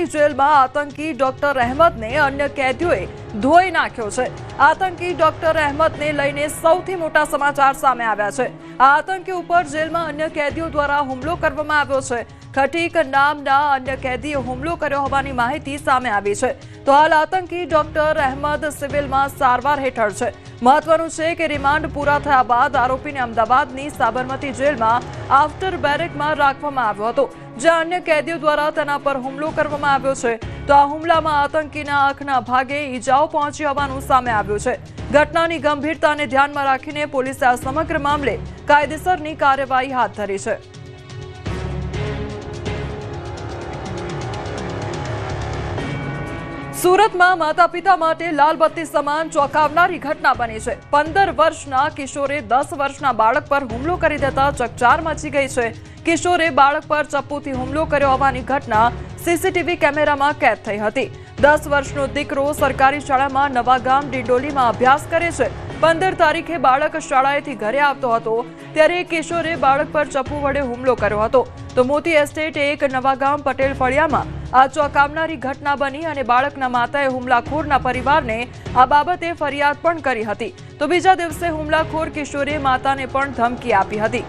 સાબરમતી જેલમાં આતંકી ડોક્ટર અહેમદને અન્ય કેદીઓએ ધોઈ નાખ્યો છે। આતંકી ડોક્ટર અહેમદને લઈને સૌથી મોટા સમાચાર સામે આવ્યા છે। આ આતંકી ઉપર જેલમાં અન્ય કેદીઓ દ્વારા હુમલો કરવામાં આવ્યો છે। ખટીક નામના અન્ય કેદીએ હુમલો કર્યો હોવાની માહિતી સામે આવી છે। તો હાલ આતંકી ડોક્ટર અહેમદ સિવિલમાં સારવાર હેઠળ છે। મહત્વનું છે કે રિમાન્ડ પૂરા થયા બાદ આરોપીને અમદાવાદની સાબરમતી જેલમાં આફ્ટર બેરેકમાં રાખવામાં આવ્યો હતો, જ્યાં અન્ય કેદીઓ દ્વારા તેના પર હુમલો કરવામાં આવ્યો છે। તો આ હુમલામાં આતંકીના આંખના ભાગે ઈજાઓ પહોંચી હોવાનું સામે આવ્યું છે। ઘટનાની ગંભીરતાને ધ્યાનમાં રાખીને પોલીસે આ સમગ્ર મામલે કાયદેસરની કાર્યવાહી હાથ ધરી છે। સુરતમાં માતા પિતા માટે લાલ બત્તી સમાન ચોંકાવનારી ઘટના બની છે। 15 વર્ષના કિશોરે 10 વર્ષના બાળક પર હુમલો કરી દેતા ચકચાર મચી ગઈ છે। કિશોરે બાળક પર ચપ્પુથી હુમલો કર્યો હોવાની ઘટના સીસીટીવી કેમેરામાં કેદ થઈ હતી। 10 વર્ષનો દીકરો સરકારી શાળામાં નવાગામ ડિંડોલીમાં અભ્યાસ કરે છે। 15 તારીખે બાળક શાળાએથી ઘરે આવતો હતો ત્યારે કિશોરે બાળક પર ચપ્પુ વડે હુમલો કર્યો હતો। તો મોતી એસ્ટેટ એક નવાગામ પટેલ ફળિયામાં આ ચોંકાવનારી ઘટના બની અને બાળકના માતાએ હુમલાખોરના પરિવારને આ બાબતે ફરિયાદ પણ કરી હતી। તો બીજા દિવસે હુમલાખોર કિશોરે માતાને પણ ધમકી આપી હતી।